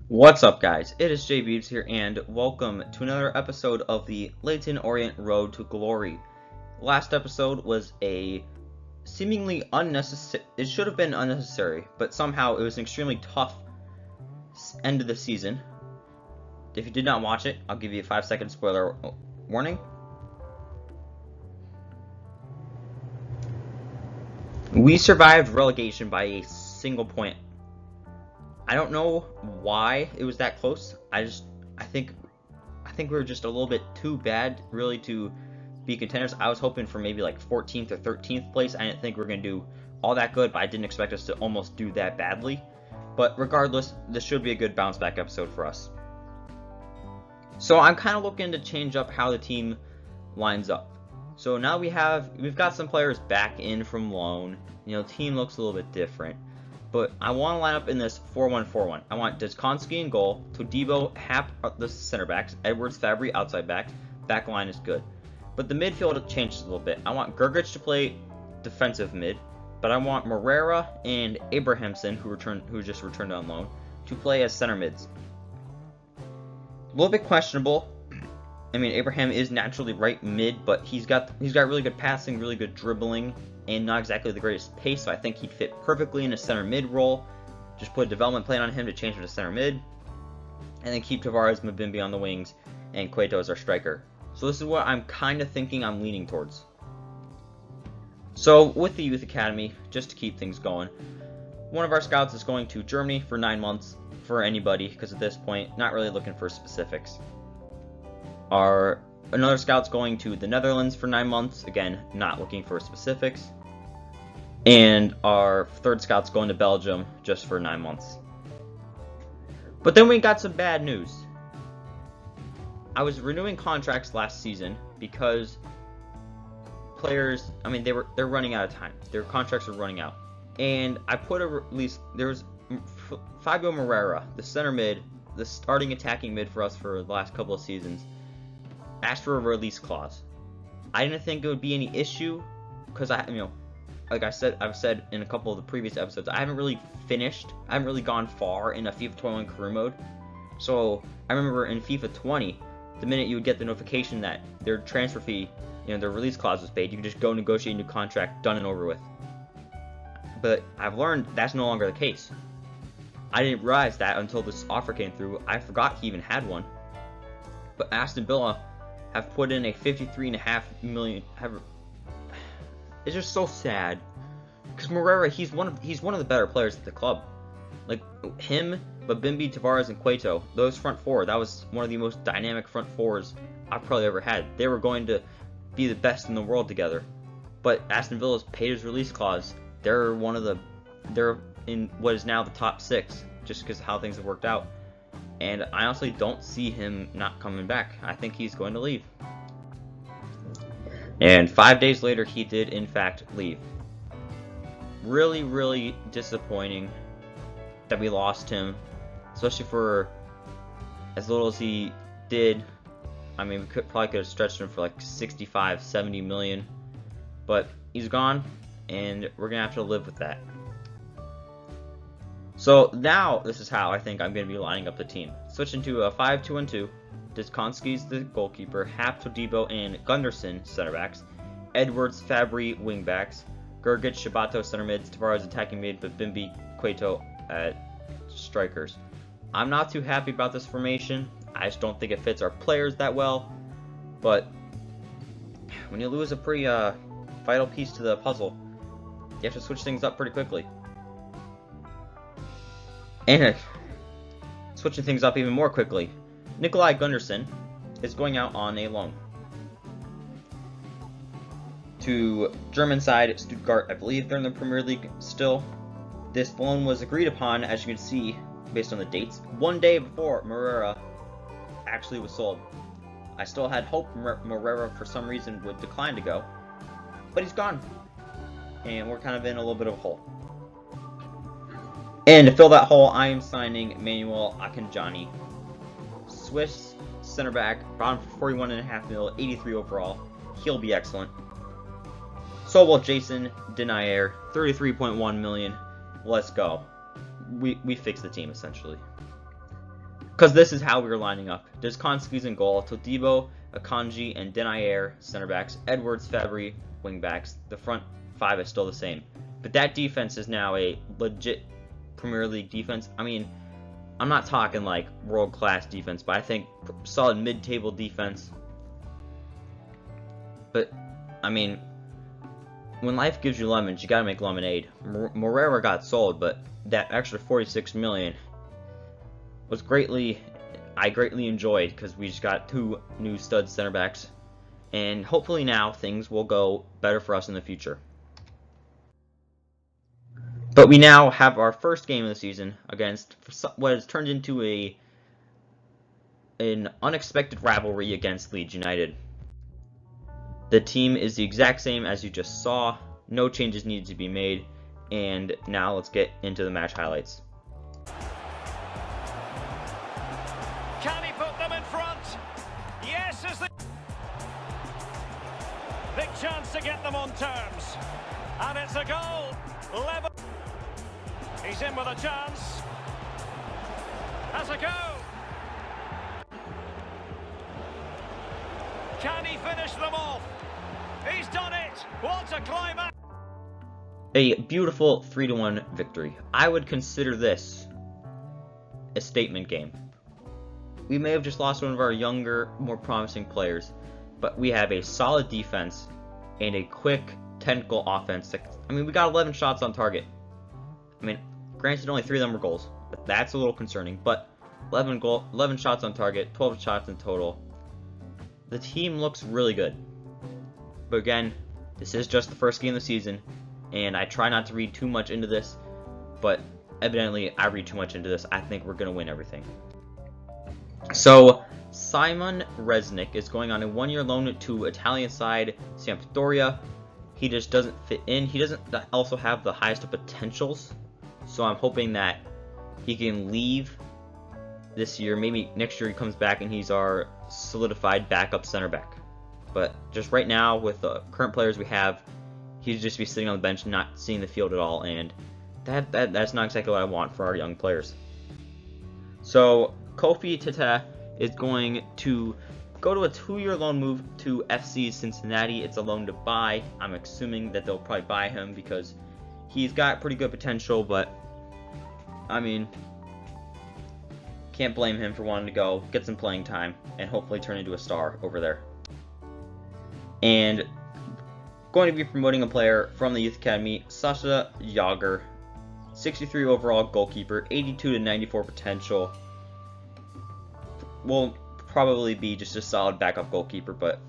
What's up, guys? It is JBeebs here, and welcome to another episode of the Leyton Orient Road to Glory. Last episode was a seemingly unnecessary, it should have been unnecessary, but somehow it was an extremely tough end of the season. If you did not watch it, I'll give you a 5-second spoiler warning. We survived relegation by a single point. I don't know why it was that close. I think we were just a little bit too bad, really, to be contenders. I was hoping for maybe like 14th or 13th place. I didn't think we were gonna do all that good, but I didn't expect us to almost do that badly. But regardless, this should be a good bounce back episode for us. So I'm kind of looking to change up how the team lines up. So now we've got some players back in from loan. You know, the team looks a little bit different. But I want to line up in this 4-1-4-1. I want Deskonski in goal, Todibo, Hap, the center backs, Edwards, Fabry, outside backs. Back line is good. But the midfield changes a little bit. I want Grgic to play defensive mid, but I want Moreira and Abrahamson, who just returned on loan, to play as center mids. A little bit questionable. I mean, Abraham is naturally right mid, but he's got really good passing, really good dribbling, and not exactly the greatest pace, so I think he'd fit perfectly in a center mid role. Just put a development plan on him to change him to center mid, and then keep Tavares, Mbimbi on the wings, and Cueto as our striker. So this is what I'm kind of thinking I'm leaning towards. So with the Youth Academy, just to keep things going, one of our scouts is going to Germany for 9 months for anybody, because at this point, not really looking for specifics. Another scout's going to the Netherlands for 9 months, again, not looking for specifics. And our third scout's going to Belgium just for 9 months. But then we got some bad news. I was renewing contracts last season because players, I mean, they're running out of time. Their contracts are running out. And I put a release, there was Fabio Moreira, the center mid, the starting attacking mid for us for the last couple of seasons, asked for a release clause. I didn't think it would be any issue because like I've said in a couple of the previous episodes, I haven't really gone far in a FIFA 21 career mode. So I remember in FIFA 20, the minute you would get the notification that their transfer fee, their release clause was paid, you could just go negotiate a new contract, done and over with. But I've learned that's no longer the case. I didn't realize that until this offer came through. I forgot he even had one. But Aston Villa have put in a $53.5 million. It's just so sad because Moreira, he's one of the better players at the club. Like him, Mbimbi, Tavares, and Cueto, those front four, that was one of the most dynamic front fours I've probably ever had. They were going to be the best in the world together. But Aston Villa's paid his release clause. They're in what is now the top 6 just because of how things have worked out. And I honestly don't see him not coming back. I think he's going to leave. And 5 days later, he did, in fact, leave. Really, really disappointing that we lost him. Especially for as little as he did. I mean, we probably could have stretched him for like 65, 70 million. But he's gone, and we're going to have to live with that. So now, this is how I think I'm going to be lining up the team. Switching to a 5-2-1-2. Deskonski's the goalkeeper, Hap, Todibo, and Gunderson center backs, Edwards, Fabry wing backs, Grgic, Shabato center mids, Tavares attacking mid, but Mbimbi, Cueto at strikers. I'm not too happy about this formation. I just don't think it fits our players that well. But when you lose a pretty vital piece to the puzzle, you have to switch things up pretty quickly. And switching things up even more quickly, Nikolai Gunderson is going out on a loan to German side Stuttgart. I believe they're in the Premier League still. This loan was agreed upon, as you can see, based on the dates, 1 day before Moreira actually was sold. I still had hope Moreira, for some reason, would decline to go, but he's gone, and we're kind of in a little bit of a hole. And to fill that hole, I am signing Manuel Akanjani, Swiss center back, bought him for $41.5 million, 83 overall. He'll be excellent. So will Jason Denayer, $33.1 million, let's go. We fixed the team, essentially. Because this is how we were lining up. Deskonski's in goal, Todibo, Akanji, and Denayer, center backs, Edwards, Fabry, wing backs. The front five is still the same. But that defense is now a legit Premier League defense. I mean, I'm not talking like world-class defense, but I think solid mid-table defense. But, I mean, when life gives you lemons, you gotta make lemonade. Moreira got sold, but that extra $46 million was I greatly enjoyed, because we just got 2 new stud center backs, and hopefully now things will go better for us in the future. But we now have our first game of the season against what has turned into an unexpected rivalry against Leeds United. The team is the exact same as you just saw. No changes needed to be made. And now let's get into the match highlights. Can he put them in front? Yes, is the big chance to get them on terms. And it's a goal. Level. He's in with a chance. Has a go. Can he finish them off? He's done it! What a climax! A beautiful 3-1 victory. I would consider this a statement game. We may have just lost one of our younger, more promising players, but we have a solid defense and a quick, technical offense. I mean, we got 11 shots on target. I mean, granted, only 3 of them were goals, but that's a little concerning. But 11 shots on target, 12 shots in total. The team looks really good. But again, this is just the first game of the season, and I try not to read too much into this, but evidently I read too much into this. I think we're going to win everything. So, Simon Resnick is going on a 1-year loan to Italian side Sampdoria. He just doesn't fit in. He doesn't also have the highest of potentials, so I'm hoping that he can leave this year. Maybe next year he comes back and he's our solidified backup center back. But just right now, with the current players we have, he'd just be sitting on the bench, not seeing the field at all, and that's not exactly what I want for our young players. So Kofi Tete is going to go to a 2-year loan move to FC Cincinnati. It's a loan to buy. I'm assuming that they'll probably buy him because he's got pretty good potential, but I mean, can't blame him for wanting to go, get some playing time, and hopefully turn into a star over there. And going to be promoting a player from the Youth Academy, Sasha Yager, 63 overall goalkeeper, 82 to 94 potential. Will probably be just a solid backup goalkeeper, but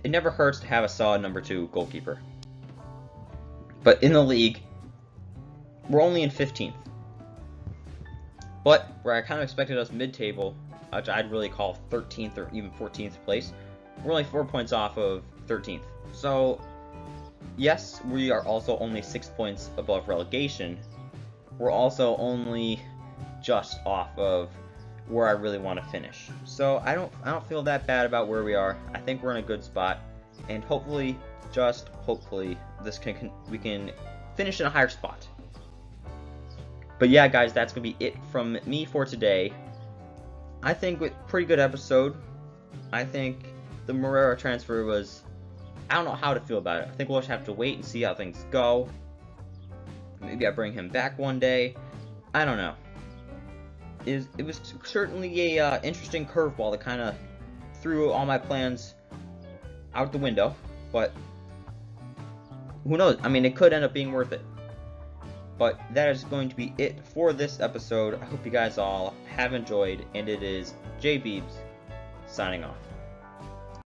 it never hurts to have a solid number 2 goalkeeper. But in the league, we're only in 15th. But where I kind of expected us mid-table, which I'd really call 13th or even 14th place, we're only 4 points off of 13th. So, yes, we are also only 6 points above relegation. We're also only just off of where I really want to finish. So I don't feel that bad about where we are. I think we're in a good spot, and hopefully, just hopefully, we can finish in a higher spot. But yeah, guys, that's gonna be it from me for today. I think with pretty good episode. I think the Moreira transfer was, I don't know how to feel about it. I think we'll just have to wait and see how things go. Maybe I bring him back one day. I don't know. It was certainly a interesting curveball that kind of threw all my plans out the window. But who knows? I mean, it could end up being worth it. But that is going to be it for this episode. I hope you guys all have enjoyed, and it is J Beebs signing off.